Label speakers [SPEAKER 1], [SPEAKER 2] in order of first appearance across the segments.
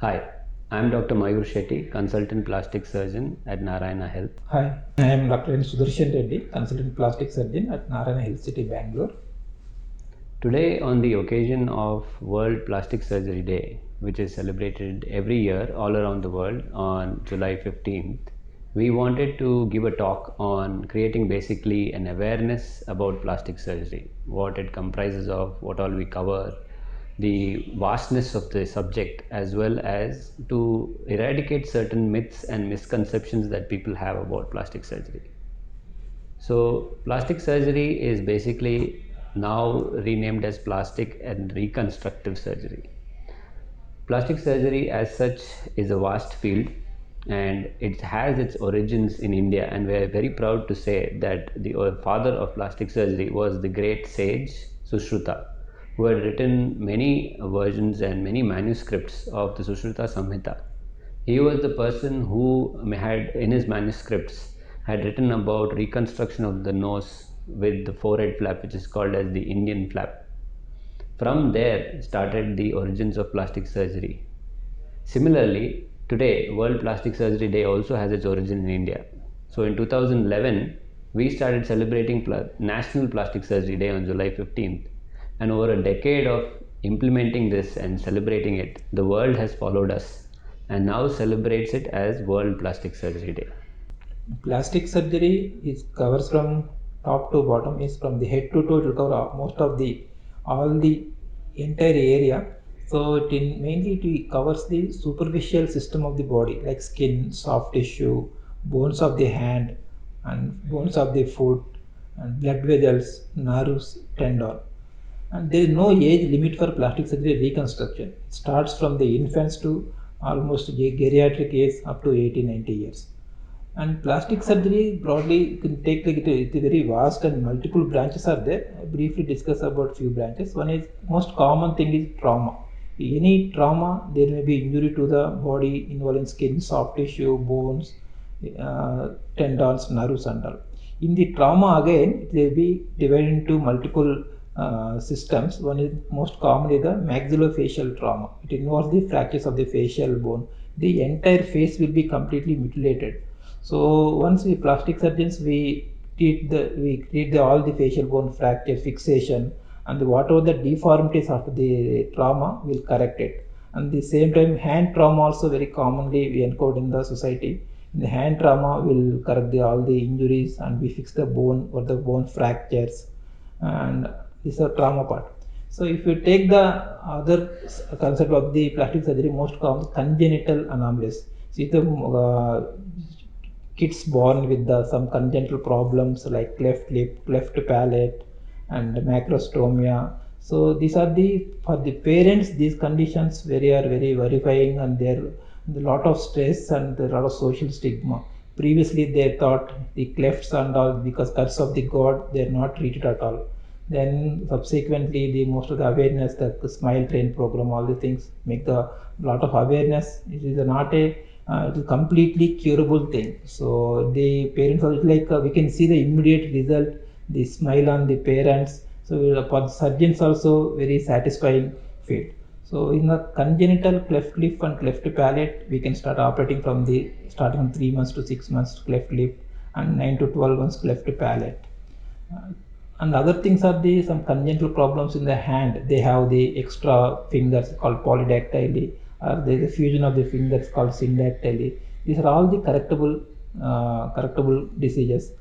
[SPEAKER 1] Hi, I'm Dr. Mayur Shetty, consultant plastic surgeon at Narayana Health.
[SPEAKER 2] Hi, I am Dr. Sudarshan Reddy, consultant plastic surgeon at Narayana Health City, Bangalore.
[SPEAKER 1] Today, on the occasion of World Plastic Surgery Day, which is celebrated every year all around the world on July 15th, we wanted to give a talk on creating basically an awareness about plastic surgery, what it comprises of, what all we cover, the vastness of the subject, as well as to eradicate certain myths and misconceptions that people have about plastic surgery. So, plastic surgery is basically now renamed as plastic and reconstructive surgery. Plastic surgery, as such, is a vast field and it has its origins in India. And we are very proud to say that the father of plastic surgery was the great sage Sushruta, who had written many versions and many manuscripts of the Sushruta Samhita. He was the person who had, in his manuscripts, had written about reconstruction of the nose with the forehead flap, which is called as the Indian flap. From there started the origins of plastic surgery. Similarly, today, World Plastic Surgery Day also has its origin in India. So in 2011, we started celebrating National Plastic Surgery Day on July 15th. And over a decade of implementing this and celebrating it, the world has followed us and now celebrates it as World Plastic Surgery Day.
[SPEAKER 2] Plastic surgery is covers from top to bottom, is from the head to toe. It will cover most of the all the entire area. So mainly it covers the superficial system of the body, like skin, soft tissue, bones of the hand, and bones of the foot, and blood vessels, nerves, tendon. And there is no age limit for plastic surgery reconstruction. It starts from the infants to almost geriatric age up to 80, 90 years. And plastic surgery broadly you can take like it's very vast and multiple branches are there. I briefly discuss about few branches. One is most common thing is trauma. Any trauma, there may be injury to the body involving skin, soft tissue, bones, tendons, nerves, and all. In the trauma again, it will be divided into multiple systems. One is most commonly the maxillofacial trauma. It involves the fractures of the facial bone. The entire face will be completely mutilated. So once we plastic surgeons, we treat all the facial bone fracture, fixation, and whatever the deformities after the trauma will correct it. And the same time, hand trauma also very commonly we encounter in the society. In the hand trauma will correct all the injuries and we fix the bone or the bone fractures, and this is a trauma part. So if you take the other concept of the plastic surgery, most common congenital anomalies. See the kids born with some congenital problems like cleft lip, cleft palate, and macrostomia. So these are the for the parents. These conditions are very verifying, and there a lot of stress and a lot of social stigma. Previously, they thought the clefts and all because curse of the god, they are not treated at all. Then subsequently, the most of the awareness, the smile train program, all the things make the lot of awareness. It is not a it is completely curable thing. So the parents are like we can see the immediate result, the smile on the parents. So for the surgeons also very satisfying field. So in the congenital cleft lip and cleft palate, we can start operating from the starting from 3 months to 6 months cleft lip and 9 to 12 months cleft palate. Uh, and other things are the some congenital problems in the hand. They have the extra fingers called polydactyly, or there is a fusion of the fingers called syndactyly. These are all the correctable diseases.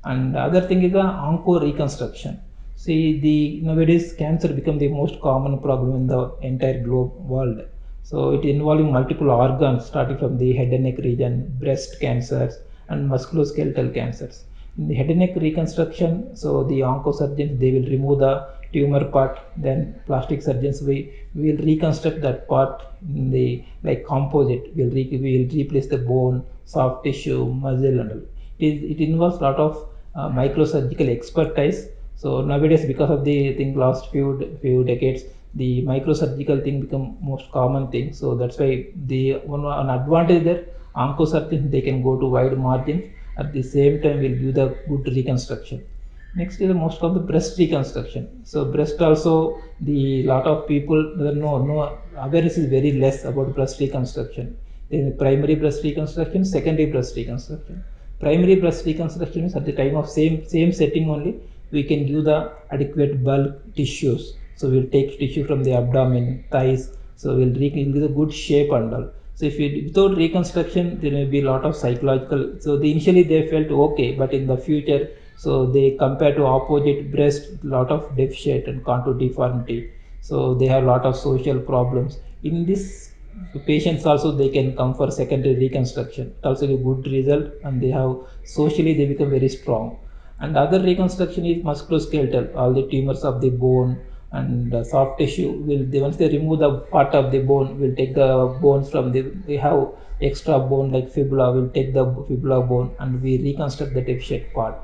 [SPEAKER 2] And the other thing is the onco reconstruction. See, the nowadays cancer become the most common problem in the entire globe world. So it involving multiple organs, starting from the head and neck region, breast cancers, and musculoskeletal cancers. In the head and neck reconstruction, so the oncosurgeons they will remove the tumor part. Then plastic surgeons we will reconstruct that part in the like composite. We will replace the bone, soft tissue, muscle, and all. It involves a lot of microsurgical expertise. So nowadays, because of the thing last few decades, the microsurgical thing become most common thing. So that's why the one advantage there, oncosurgeons they can go to wide margins. At the same time, will give the good reconstruction. Next is the most of the breast reconstruction. So breast also, the lot of people no awareness is very less about breast reconstruction. There is primary breast reconstruction, secondary breast reconstruction. Primary breast reconstruction is at the time of same setting only. We can give the adequate bulk tissues. So we'll take tissue from the abdomen, thighs. So we'll give the good shape and all. So if you without reconstruction, there may be a lot of psychological. So initially they felt okay, but in the future, so they compare to opposite breast, lot of deficit and contour deformity. So they have lot of social problems. In this patients also they can come for secondary reconstruction. It also a good result, and they have socially they become very strong. And other reconstruction is musculoskeletal, all the tumors of the bone and soft tissue will they, once they remove the part of the bone, will take the bones from the we have extra bone like fibula, will take the fibula bone and we reconstruct the deficient part.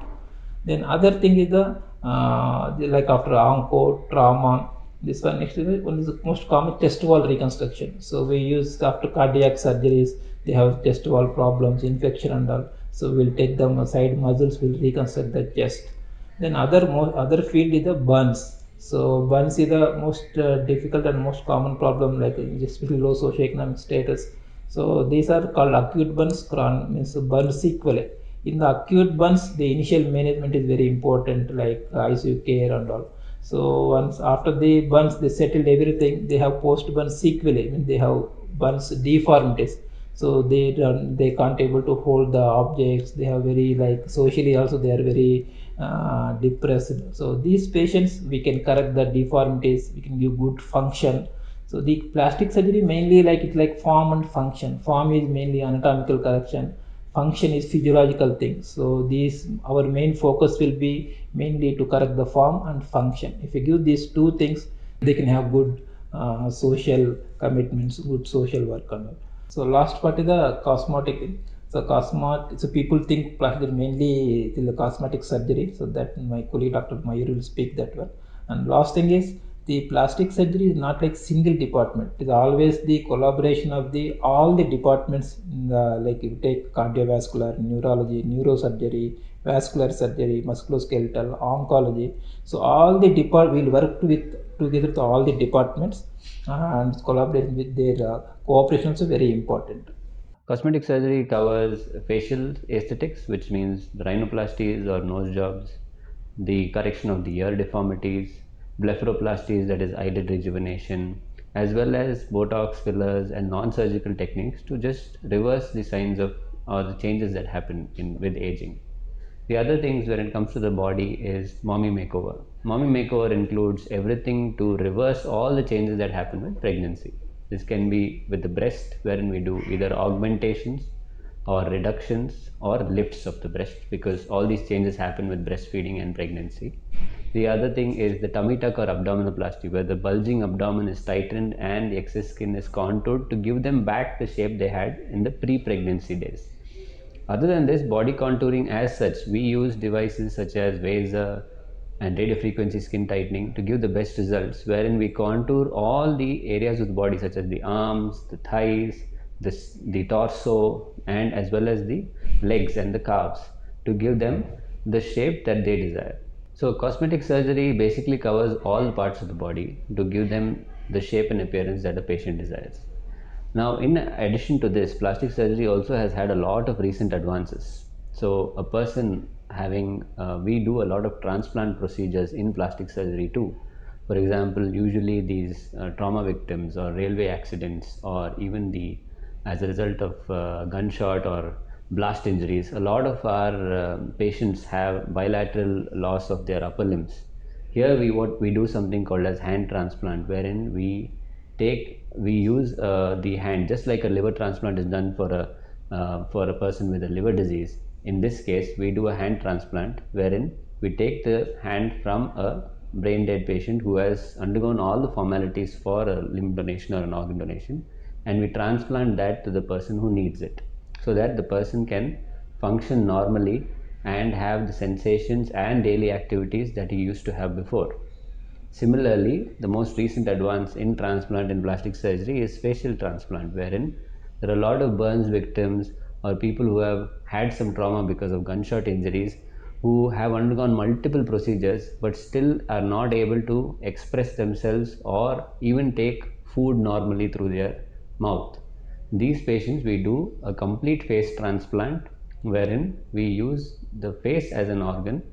[SPEAKER 2] Then other thing is like after onco trauma, this one next is one is the most common chest wall reconstruction. So we use after cardiac surgeries, they have chest wall problems, infection and all. So we'll take them side muscles, will reconstruct the chest. Then other field is the burns. So burns is the most difficult and most common problem, like especially low socioeconomic status. So these are called acute burns, means burn sequelae. In the acute burns, the initial management is very important, like ICU care and all. So once after the burns, they settled everything, they have post burn sequelae, I mean they have burns deformities. So they can't able to hold the objects, they have very like socially also they are very depressed. So these patients we can correct the deformities, we can give good function. So the plastic surgery mainly like it's like form and function. Form is mainly anatomical correction, function is physiological thing. So these our main focus will be mainly to correct the form and function. If you give these two things, they can have good social commitments, good social work and all. So last part is the cosmetic thing. So people think plastic mainly is the cosmetic surgery. So that my colleague Dr. Mayur will speak that one. And last thing is the plastic surgery is not like single department. It is always the collaboration of the all the departments. In the, like you take cardiovascular, neurology, neurosurgery, vascular surgery, musculoskeletal, oncology. So all the depart will work with together to all the departments and collaboration with their cooperation is very important.
[SPEAKER 1] Cosmetic surgery covers facial aesthetics, which means the rhinoplasties or nose jobs, the correction of the ear deformities, blepharoplasties, that is eyelid rejuvenation, as well as Botox fillers and non-surgical techniques to just reverse the signs of or the changes that happen with aging. The other things when it comes to the body is mommy makeover. Mommy makeover includes everything to reverse all the changes that happen with pregnancy. This can be with the breast, wherein we do either augmentations or reductions or lifts of the breast, because all these changes happen with breastfeeding and pregnancy. The other thing is the tummy tuck or abdominoplasty, where the bulging abdomen is tightened and the excess skin is contoured to give them back the shape they had in the pre-pregnancy days. Other than this, body contouring as such, we use devices such as Vaser and radio frequency skin tightening to give the best results, wherein we contour all the areas of the body such as the arms, the thighs, the torso, and as well as the legs and the calves to give them the shape that they desire. So cosmetic surgery basically covers all parts of the body to give them the shape and appearance that the patient desires. Now, in addition to this, plastic surgery also has had a lot of recent advances. So, a person having, we do a lot of transplant procedures in plastic surgery too. For example, usually these trauma victims or railway accidents, or even as a result of gunshot or blast injuries, a lot of our patients have bilateral loss of their upper limbs. Here we do something called as hand transplant, wherein we use the hand just like a liver transplant is done for a person with a liver disease. In this case, we do a hand transplant wherein we take the hand from a brain dead patient who has undergone all the formalities for a limb donation or an organ donation, and we transplant that to the person who needs it, so that the person can function normally and have the sensations and daily activities that he used to have before. Similarly, the most recent advance in transplant and plastic surgery is facial transplant, wherein there are a lot of burns victims or people who have had some trauma because of gunshot injuries who have undergone multiple procedures but still are not able to express themselves or even take food normally through their mouth. These patients, we do a complete face transplant wherein we use the face as an organ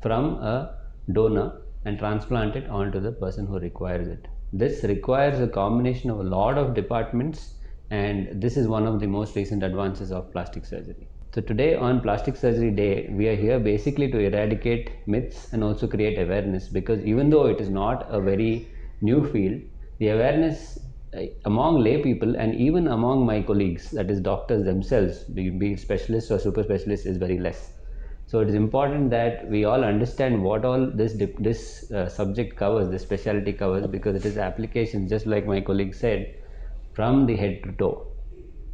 [SPEAKER 1] from a donor and transplant it onto the person who requires it. This requires a combination of a lot of departments, and this is one of the most recent advances of plastic surgery. So today on Plastic Surgery Day, we are here basically to eradicate myths and also create awareness, because even though it is not a very new field, the awareness among lay people and even among my colleagues, that is doctors themselves, be it specialists or super specialists, is very less. So it is important that we all understand what all this subject covers, this specialty covers, because it is applications, just like my colleague said, from the head to toe.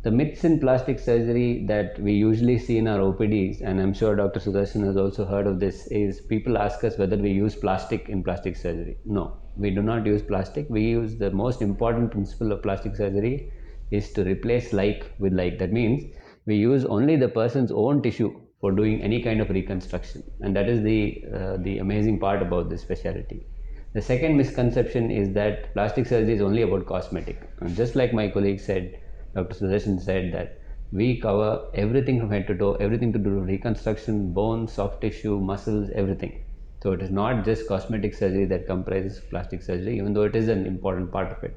[SPEAKER 1] The myths in plastic surgery that we usually see in our OPDs, and I'm sure Dr. Sudarshan has also heard of this, is people ask us whether we use plastic in plastic surgery. No, we do not use plastic. We use the most important principle of plastic surgery is to replace like with like. That means we use only the person's own tissue for doing any kind of reconstruction, and that is the amazing part about this specialty. The second misconception is that plastic surgery is only about cosmetic. And just like my colleague said, Dr. Sudarshan said that we cover everything from head to toe, everything to do with reconstruction, bones, soft tissue, muscles, everything. So it is not just cosmetic surgery that comprises plastic surgery, even though it is an important part of it.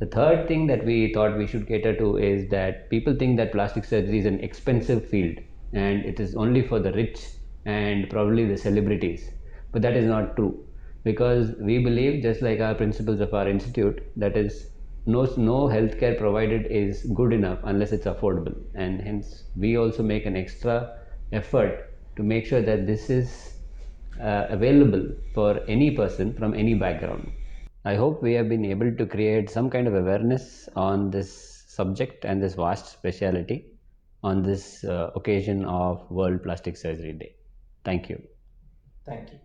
[SPEAKER 1] The third thing that we thought we should cater to is that people think that plastic surgery is an expensive field and it is only for the rich and probably the celebrities. But that is not true, because we believe, just like our principles of our institute, that is no healthcare provided is good enough unless it's affordable, and hence we also make an extra effort to make sure that this is available for any person from any background. I hope we have been able to create some kind of awareness on this subject and this vast specialty on this occasion of World Plastic Surgery Day. Thank you.
[SPEAKER 2] Thank you.